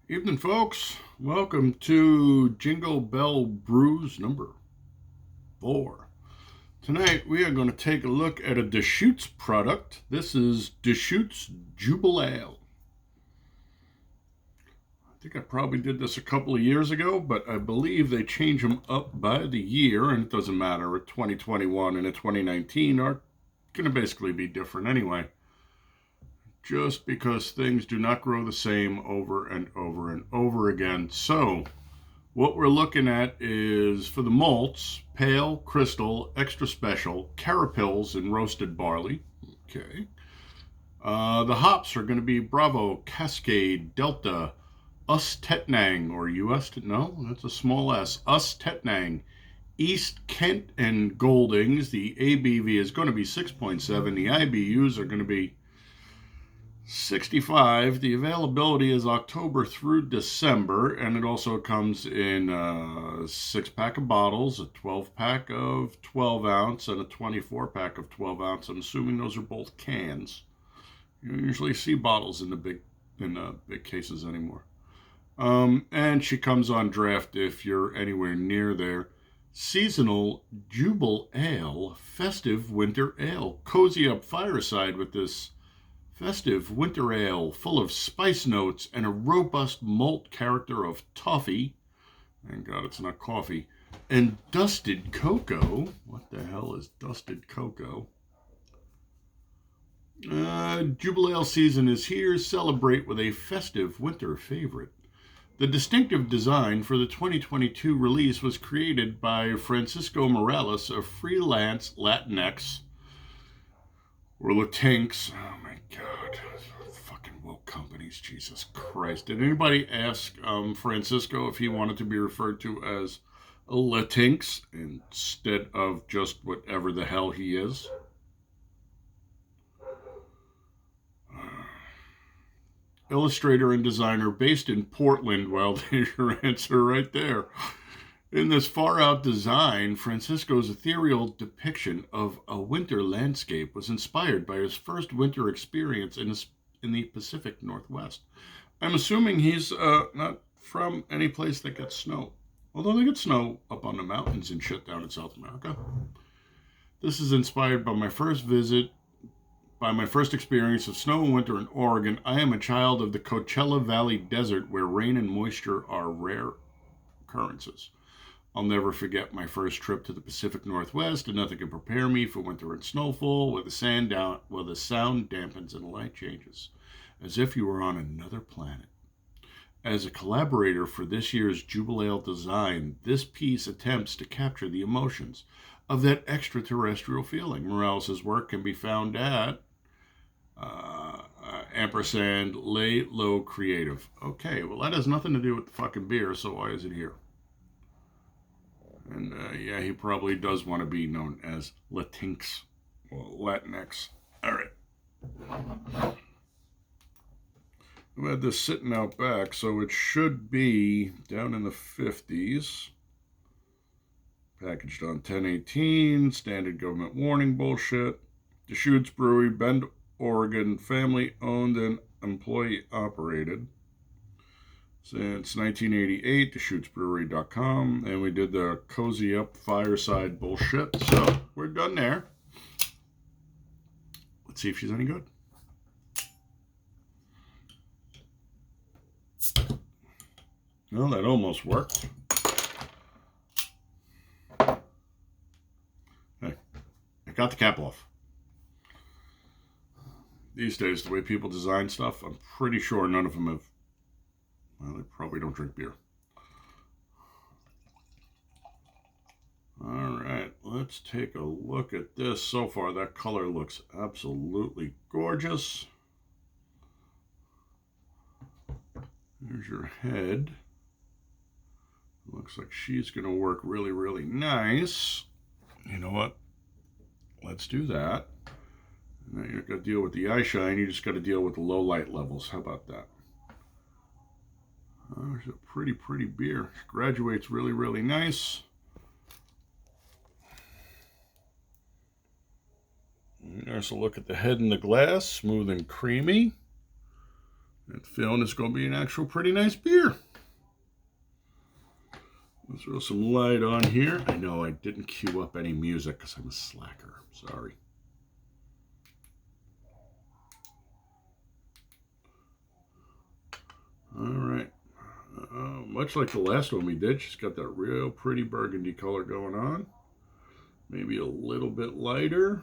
Evening, folks. Welcome to jingle-bell-brews number 4. Tonight we are going to take a look at a Deschutes product. This is Deschutes Jubelale. I think I probably did this a couple of years ago, but I believe they change them up by the year, and it doesn't matter. A 2021 and a 2019 are going to basically be different anyway. Just because things do not grow the same over and over and over again. So, what we're looking at is for the malts, pale, crystal, extra special, carapils, and roasted barley. Okay. The hops are going to be Bravo, Cascade, Delta, Us-Tettnang, or US, no, that's a small S, Us-Tettnang, East Kent, and Goldings. The ABV is going to be 6.7. The IBUs are going to be 65. The availability is October through December, and it also comes in a 6-pack of bottles, a 12-pack of 12 ounce, and a 24-pack of 12 ounce. I'm assuming those are both cans. You don't usually see bottles in the big cases anymore. And she comes on draft if you're anywhere near there. Seasonal Jubelale Festive Winter Ale. Cozy up fireside with this Festive winter ale full of spice notes and a robust malt character of toffee. Thank God it's not coffee. And dusted cocoa. What the hell is dusted cocoa? Jubelale season is here. Celebrate with a festive winter favorite. The distinctive design for the 2022 release was created by Francisco Morales, a freelance Latinx or Latinx. Oh my God. Fucking woke companies, Jesus Christ. Did anybody ask Francisco if he wanted to be referred to as a Latinx instead of just whatever the hell he is? Illustrator and designer based in Portland. Well, there's your answer right there. In this far-out design, Francisco's ethereal depiction of a winter landscape was inspired by his first winter experience in the Pacific Northwest. I'm assuming he's not from any place that gets snow, although they get snow up on the mountains and shit down in South America. This is inspired by my first experience of snow and winter in Oregon. I am a child of the Coachella Valley Desert, where rain and moisture are rare occurrences. I'll never forget my first trip to the Pacific Northwest, and nothing can prepare me for winter and snowfall, where the sound dampens and the light changes, as if you were on another planet. As a collaborator for this year's Jubelale design, this piece attempts to capture the emotions of that extraterrestrial feeling. Morales' work can be found at ampersand Lay Low Creative. Okay, well that has nothing to do with the fucking beer, so why is it here? And yeah, he probably does want to be known as Latinx or Latinx. All right. I've had this sitting out back, so it should be down in the 50s. Packaged on 10/18, standard government warning bullshit. Deschutes Brewery, Bend, Oregon, family owned and employee operated. Since 1988, deschutefestive.com, and we did the cozy up fireside bullshit, so we're done there. Let's see if she's any good. Well, that almost worked. Hey, I got the cap off. These days, the way people design stuff, I'm pretty sure none of them have. Well, they probably don't drink beer. All right, let's take a look at this. So far, that color looks absolutely gorgeous. There's your head. Looks like she's going to work really, really nice. You know what? Let's do that. Now you're not going to deal with the eye shine. You just got to deal with the low light levels. How about that? There's a pretty, pretty beer. Graduates really, really nice. There's a look at the head in the glass. Smooth and creamy. And feeling it's going to be an actual pretty nice beer. Let's throw some light on here. I know I didn't cue up any music because I'm a slacker. Sorry. All right. Much like the last one we did, she's got that real pretty burgundy color going on. Maybe a little bit lighter.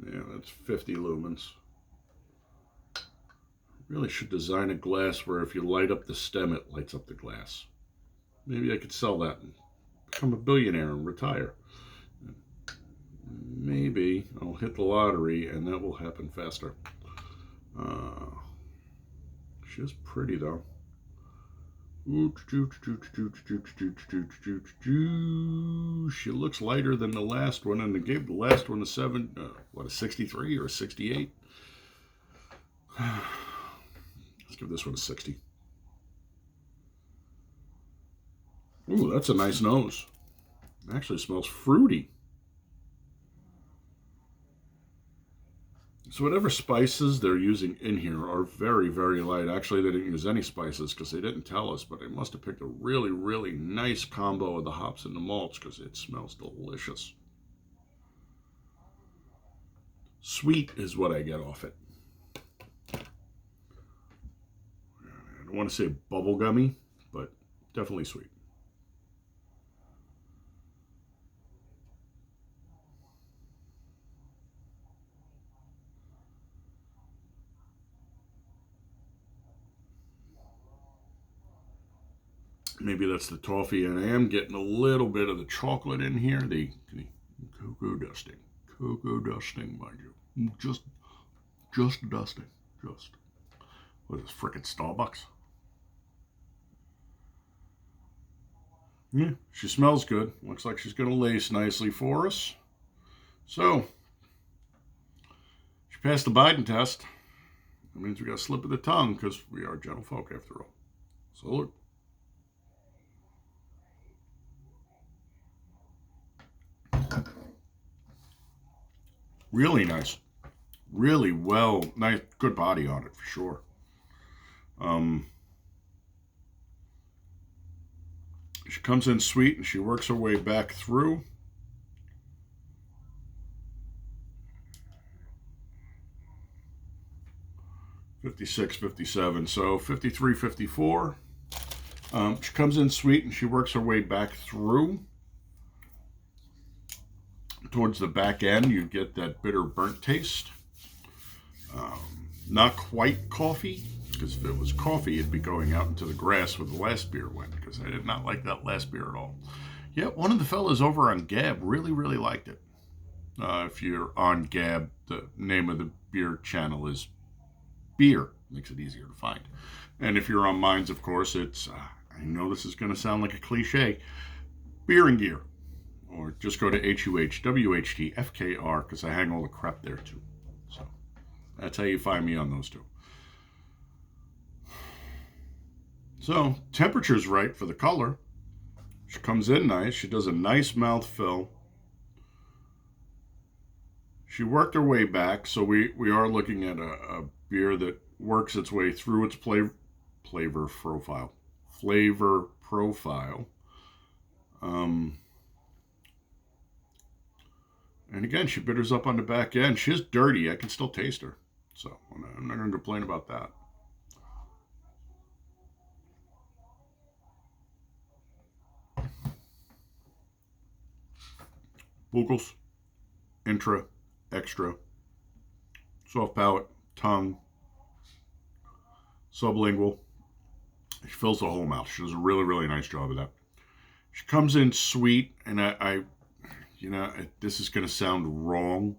Yeah, that's 50 lumens. Really should design a glass where if you light up the stem, it lights up the glass. Maybe I could sell that and become a billionaire and retire. Maybe I'll hit the lottery and that will happen faster. She's pretty though. She looks lighter than the last one, and they gave the last one a 63 or a 68? Let's give this one a 60. Ooh, that's a nice nose. It actually smells fruity. So whatever spices they're using in here are very, very light. Actually, they didn't use any spices because they didn't tell us, but they must have picked a really, really nice combo of the hops and the malts because it smells delicious. Sweet is what I get off it. I don't want to say bubblegummy, but definitely sweet. Maybe that's the toffee, and I am getting a little bit of the chocolate in here. The cocoa dusting. Cocoa dusting, mind you. Just dusting. Just. What is this, frickin' Starbucks? Yeah, she smells good. Looks like she's going to lace nicely for us. So, she passed the Biden test. That means we got a slip of the tongue because we are gentle folk after all. Salute. Really nice. Really well, nice, good body on it for sure. She comes in sweet and she works her way back through. $56, $57, so $53, $54. She comes in sweet and she works her way back through. Towards the back end, you get that bitter burnt taste. Not quite coffee, because if it was coffee, it'd be going out into the grass where the last beer went, because I did not like that last beer at all. Yet one of the fellas over on Gab really, really liked it. If you're on Gab, the name of the beer channel is Beer. Makes it easier to find. And if you're on Minds, of course, it's, I know this is going to sound like a cliche, Beer and Gear. Or just go to HUHWHTFKR because I hang all the crap there too. So that's how you find me on those two. So temperature's right for the color. She comes in nice. She does a nice mouth fill. She worked her way back, so we are looking at a beer that works its way through its flavor profile. And again, she bitters up on the back end. She's dirty. I can still taste her. So I'm not going to complain about that. Buccals, intra, extra, soft palate, tongue, sublingual. She fills the whole mouth. She does a really, really nice job of that. She comes in sweet, and this is going to sound wrong,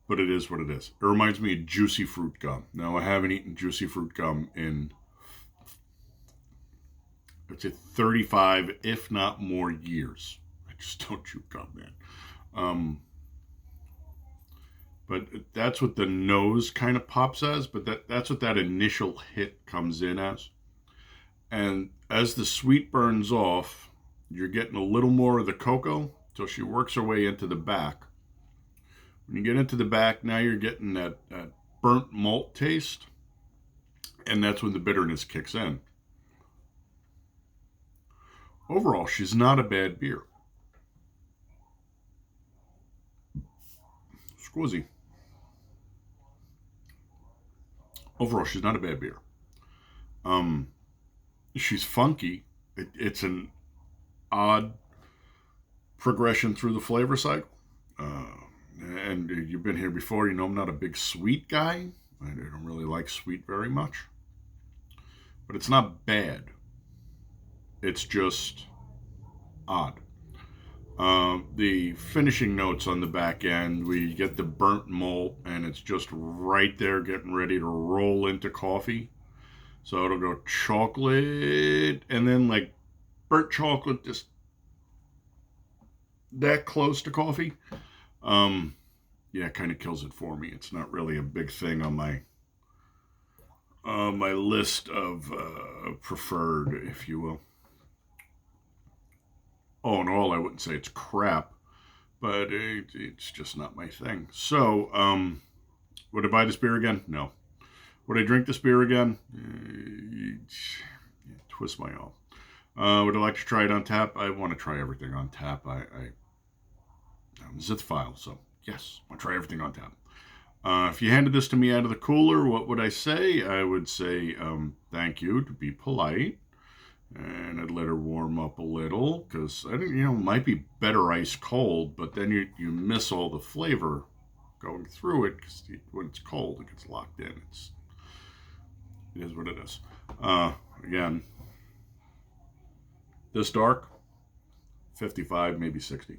but it is what it is. It reminds me of juicy fruit gum. Now, I haven't eaten juicy fruit gum in, I'd say 35, if not more years. I just don't chew gum, man. But that's what the nose kind of pops as, but that's what that initial hit comes in as. And as the sweet burns off, you're getting a little more of the cocoa, so she works her way into the back. When you get into the back, now you're getting that burnt malt taste, and that's when the bitterness kicks in. Overall, she's not a bad beer. Squizzy. Overall, she's not a bad beer. She's funky. It's an odd progression through the flavor cycle. And you've been here before, you know I'm not a big sweet guy. I don't really like sweet very much. But it's not bad. It's just odd. The finishing notes on the back end, we get the burnt malt, and it's just right there getting ready to roll into coffee. So it'll go chocolate, and then like burnt chocolate, just that close to coffee. Yeah, it kind of kills it for me. It's not really a big thing on my list of preferred, if you will. All in all, I wouldn't say it's crap, but it's just not my thing. So, would I buy this beer again? No. Would I drink this beer again? Twist my arm. Would I like to try it on tap? I want to try everything on tap. I'm a zit file, so yes, I want to try everything on tap. If you handed this to me out of the cooler, what would I say? I would say thank you, to be polite. And I'd let her warm up a little, because I think, it might be better ice cold, but then you miss all the flavor going through it, because when it's cold, it gets locked in. It is what it is. Again, this dark, 55, maybe 60.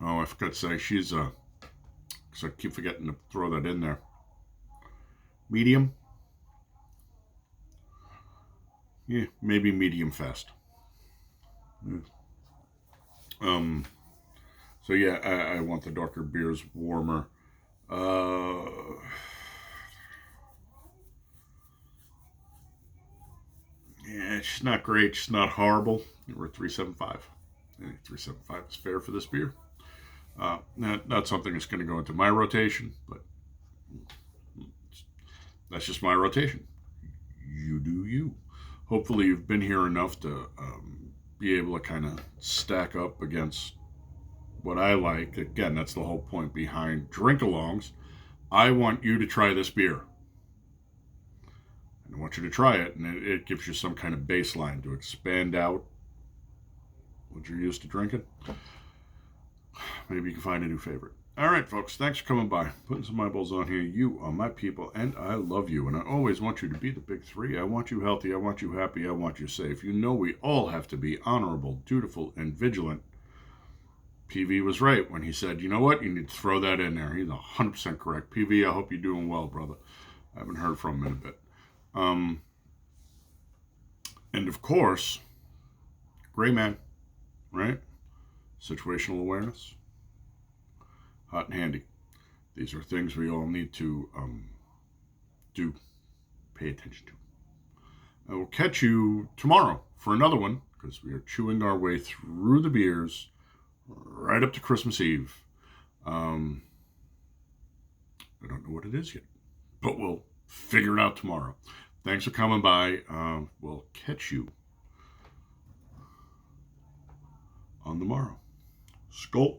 Oh, I forgot to say, she's because I keep forgetting to throw that in there. Medium. Yeah, maybe medium fast. So yeah, I want the darker beers warmer. Yeah, she's not great. She's not horrible. We're at 375. 375 is fair for this beer. Not something that's going to go into my rotation, but that's just my rotation. You do you. Hopefully you've been here enough to be able to kind of stack up against what I like. Again, that's the whole point behind drink-alongs. I want you to try this beer. I want you to try it, and it gives you some kind of baseline to expand out what you're used to drinking. Maybe you can find a new favorite. All right, folks, thanks for coming by, putting some eyeballs on here. You are my people, and I love you, and I always want you to be the big three. I want you healthy, I want you happy, I want you safe. You know we all have to be honorable, dutiful, and vigilant. PV was right when he said, you know what, you need to throw that in there. He's 100% correct. PV, I hope you're doing well, brother. I haven't heard from him in a bit. And of course, gray man, right? Situational awareness, hot and handy. These are things we all need to pay attention to. I will catch you tomorrow for another one, because we are chewing our way through the beers right up to Christmas Eve. I don't know what it is yet, but we'll figure it out tomorrow. Thanks for coming by. We'll catch you on the morrow. Skol.